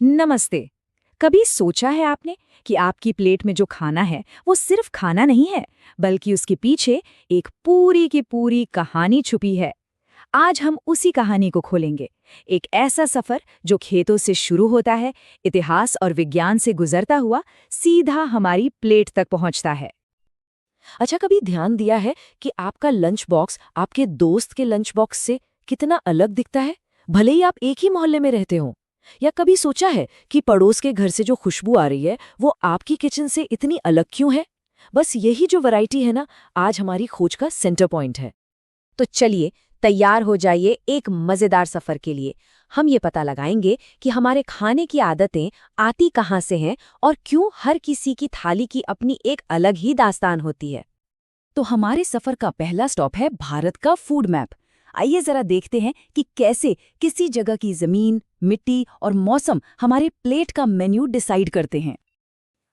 नमस्ते। कभी सोचा है आपने कि आपकी प्लेट में जो खाना है वो सिर्फ खाना नहीं है, बल्कि उसके पीछे एक पूरी की पूरी कहानी छुपी है। आज हम उसी कहानी को खोलेंगे। एक ऐसा सफर जो खेतों से शुरू होता है, इतिहास और विज्ञान से गुजरता हुआ सीधा हमारी प्लेट तक पहुंचता है। अच्छा, कभी ध्यान दिया है कि आपका लंच बॉक्स आपके दोस्त के लंच बॉक्स से कितना अलग दिखता है, भले ही आप एक ही मोहल्ले में रहते हो? या कभी सोचा है कि पड़ोस के घर से जो खुशबू आ रही है वो आपकी किचन से इतनी अलग क्यों है? बस यही जो वैरायटी है ना, आज हमारी खोज का सेंटर पॉइंट है। तो चलिए तैयार हो जाइए एक मजेदार सफर के लिए। हम ये पता लगाएंगे कि हमारे खाने की आदतें आती कहाँ से हैं और क्यों हर किसी की थाली की अपनी एक अलग ही दास्तान होती है। तो हमारे सफर का पहला स्टॉप है भारत का फूड मैप। आइए जरा देखते हैं कि कैसे किसी जगह की जमीन, मिट्टी और मौसम हमारे प्लेट का मेन्यू डिसाइड करते हैं।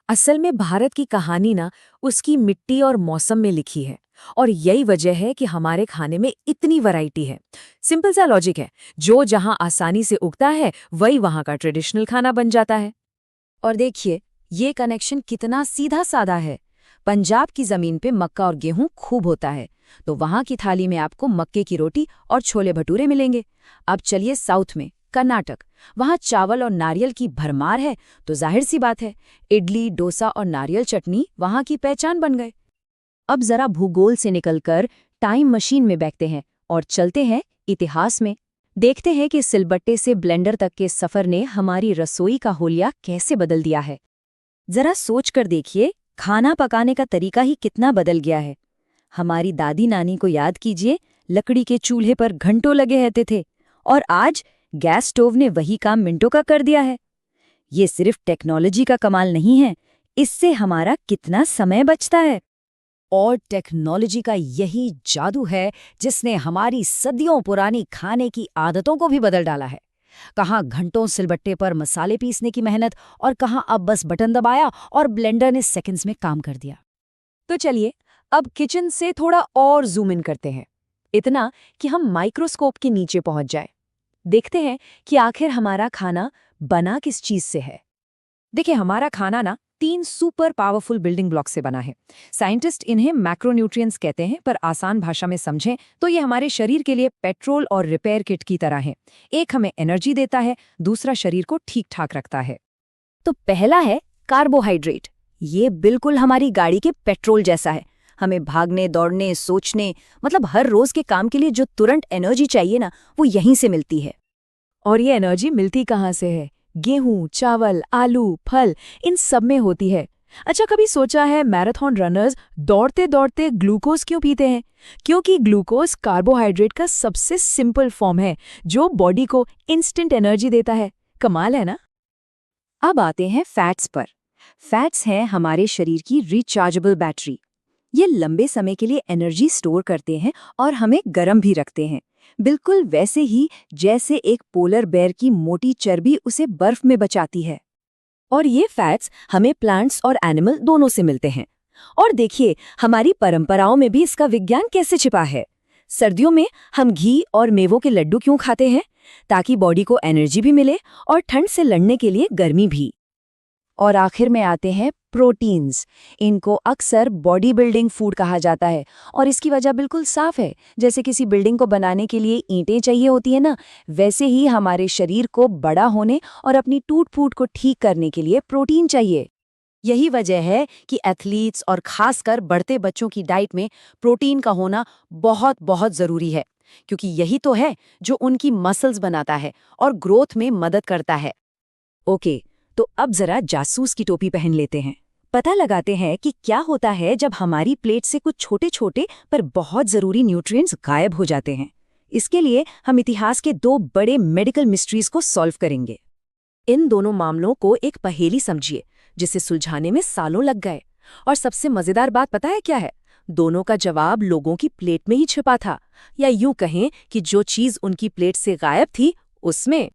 असल में भारत की कहानी ना उसकी मिट्टी और मौसम में लिखी है, और यही वजह है कि हमारे खाने में इतनी वैरायटी है। सिंपल सा लॉजिक है, जो जहां आसानी से उगता है वही वहां का ट्रेडिशनल खाना बन जाता है। और देखिए, ये कनेक्शन कितना सीधा साधा है। पंजाब की जमीन पे मक्का और गेहूं खूब होता है, तो वहां की थाली में आपको मक्के की रोटी और छोले भटूरे मिलेंगे। अब चलिए साउथ में, कर्नाटक। वहां चावल और नारियल की भरमार है, तो जाहिर सी बात है इडली, डोसा और नारियल चटनी वहां की पहचान बन गए। अब जरा भूगोल से निकलकर टाइम मशीन में बैठते हैं और चलते हैं इतिहास में। देखते हैं कि सिलबट्टे से ब्लेंडर तक के सफर ने हमारी रसोई का होलिया कैसे बदल दिया है। जरा सोच कर देखिए, खाना पकाने का तरीका ही कितना बदल गया है। हमारी दादी नानी को याद कीजिए, लकड़ी के चूल्हे पर घंटों लगे रहते थे, और आज गैस स्टोव ने वही काम मिनटों का कर दिया है। ये सिर्फ टेक्नोलॉजी का कमाल नहीं है, इससे हमारा कितना समय बचता है। और टेक्नोलॉजी का यही जादू है जिसने हमारी सदियों पुरानी खाने की आदतों को भी बदल डाला है। कहाँ घंटों सिलबट्टे पर मसाले पीसने की मेहनत, और कहाँ अब बस बटन दबाया और ब्लेंडर ने सेकंड्स में काम कर दिया। तो चलिए अब किचन से थोड़ा और जूम इन करते हैं, इतना कि हम माइक्रोस्कोप के नीचे पहुंच जाए। देखते हैं कि आखिर हमारा खाना बना किस चीज से है। देखिए, हमारा खाना ना 3 सुपर पावरफुल बिल्डिंग ब्लॉक से बना है। साइंटिस्ट इन्हें मैक्रोन्यूट्रिएंट्स कहते हैं, पर आसान भाषा में समझें तो ये हमारे शरीर के लिए पेट्रोल और रिपेयर किट की तरह है। एक हमें एनर्जी देता है, दूसरा शरीर को ठीक ठाक रखता है। तो पहला है कार्बोहाइड्रेट। ये बिल्कुल हमारी गाड़ी के पेट्रोल जैसा है। हमें भागने, दौड़ने, सोचने, मतलब हर रोज के काम के लिए जो तुरंत एनर्जी चाहिए ना, वो यहीं से मिलती है। और ये एनर्जी मिलती कहाँ से है? गेहूं, चावल, आलू, फल, इन सब में होती है। अच्छा, कभी सोचा है मैराथन रनर्स दौड़ते दौड़ते ग्लूकोज क्यों पीते हैं? क्योंकि ग्लूकोज कार्बोहाइड्रेट का सबसे सिंपल फॉर्म है जो बॉडी को इंस्टेंट एनर्जी देता है। कमाल है ना? अब आते हैं फैट्स पर। फैट्स हैं हमारे शरीर की रिचार्जेबल बैटरी। ये लंबे समय के लिए एनर्जी स्टोर करते हैं और हमें गर्म भी रखते हैं, बिल्कुल वैसे ही जैसे एक पोलर बेयर की मोटी चर्बी उसे बर्फ में बचाती है। और ये फैट्स हमें प्लांट्स और एनिमल दोनों से मिलते हैं। और देखिए, हमारी परंपराओं में भी इसका विज्ञान कैसे छिपा है। सर्दियों में हम घी और मेवों के लड्डू क्यों खाते हैं? ताकि बॉडी को एनर्जी भी मिले और ठंड से लड़ने के लिए गर्मी भी। और आखिर में आते हैं प्रोटीन्स। इनको अक्सर बॉडी बिल्डिंग फूड कहा जाता है, और इसकी वजह बिल्कुल साफ है। जैसे किसी बिल्डिंग को बनाने के लिए ईंटें चाहिए होती है ना, वैसे ही हमारे शरीर को बड़ा होने और अपनी टूट फूट को ठीक करने के लिए प्रोटीन चाहिए। यही वजह है कि एथलीट्स और खासकर बढ़ते बच्चों की डाइट में प्रोटीन का होना बहुत बहुत जरूरी है, क्योंकि यही तो है जो उनकी मसल्स बनाता है और ग्रोथ में मदद करता है। ओके, तो अब जरा जासूस की टोपी पहन लेते हैं। पता लगाते हैं कि क्या होता है जब हमारी प्लेट से कुछ छोटे छोटे पर बहुत जरूरी न्यूट्रिएंट्स गायब हो जाते हैं। इसके लिए हम इतिहास के 2 बड़े मेडिकल मिस्ट्रीज को सॉल्व करेंगे। इन दोनों मामलों को एक पहेली समझिए, जिसे सुलझाने में सालों लग गए। और सबसे मजेदार बात पता है क्या है? दोनों का जवाब लोगों की प्लेट में ही छिपा था, या यूं कहें कि जो चीज उनकी प्लेट से गायब थी उसमें।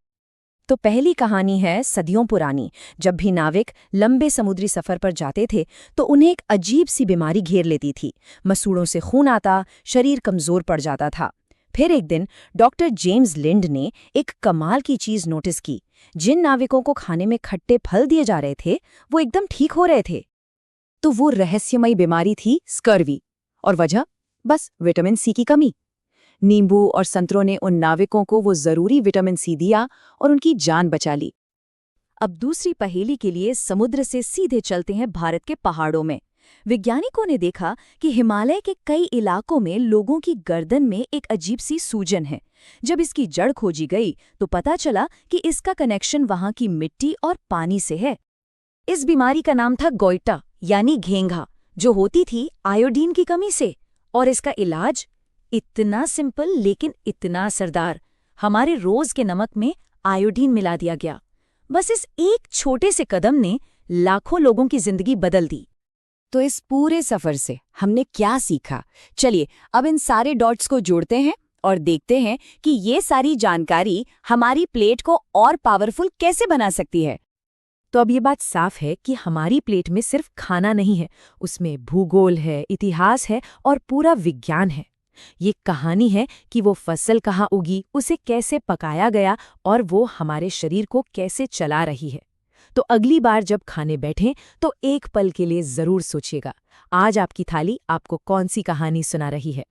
तो पहली कहानी है सदियों पुरानी। जब भी नाविक लंबे समुद्री सफर पर जाते थे तो उन्हें एक अजीब सी बीमारी घेर लेती थी। मसूड़ों से खून आता, शरीर कमजोर पड़ जाता था। फिर एक दिन डॉक्टर जेम्स लिंड ने एक कमाल की चीज नोटिस की जिन नाविकों को खाने में खट्टे फल दिए जा रहे थे वो एकदम ठीक हो रहे थे। तो वो रहस्यमयी बीमारी थी स्कर्वी। और वजह? बस विटामिन सी की कमी। नींबू और संतरों ने उन नाविकों को वो जरूरी विटामिन सी दिया और उनकी जान बचा ली। अब दूसरी पहेली के लिए समुद्र से सीधे चलते हैं भारत के पहाड़ों में। वैज्ञानिकों ने देखा कि हिमालय के कई इलाकों में लोगों की गर्दन में एक अजीब सी सूजन है। जब इसकी जड़ खोजी गई तो पता चला कि इसका कनेक्शन वहां की मिट्टी और पानी से है। इस बीमारी का नाम था गोइटा यानी घेंघा, जो होती थी आयोडीन की कमी से। और इसका इलाज इतना सिंपल लेकिन इतना असरदार। हमारे रोज के नमक में आयोडीन मिला दिया गया। बस इस एक छोटे से कदम ने लाखों लोगों की जिंदगी बदल दी। तो इस पूरे सफर से हमने क्या सीखा? चलिए अब इन सारे डॉट्स को जोड़ते हैं और देखते हैं कि ये सारी जानकारी हमारी प्लेट को और पावरफुल कैसे बना सकती है। तो अब ये बात साफ है कि हमारी प्लेट में सिर्फ खाना नहीं है, उसमें भूगोल है, इतिहास है और पूरा विज्ञान है। ये कहानी है कि वो फसल कहाँ उगी, उसे कैसे पकाया गया और वो हमारे शरीर को कैसे चला रही है। तो अगली बार जब खाने बैठें तो एक पल के लिए जरूर सोचिएगा, आज आपकी थाली आपको कौन सी कहानी सुना रही है।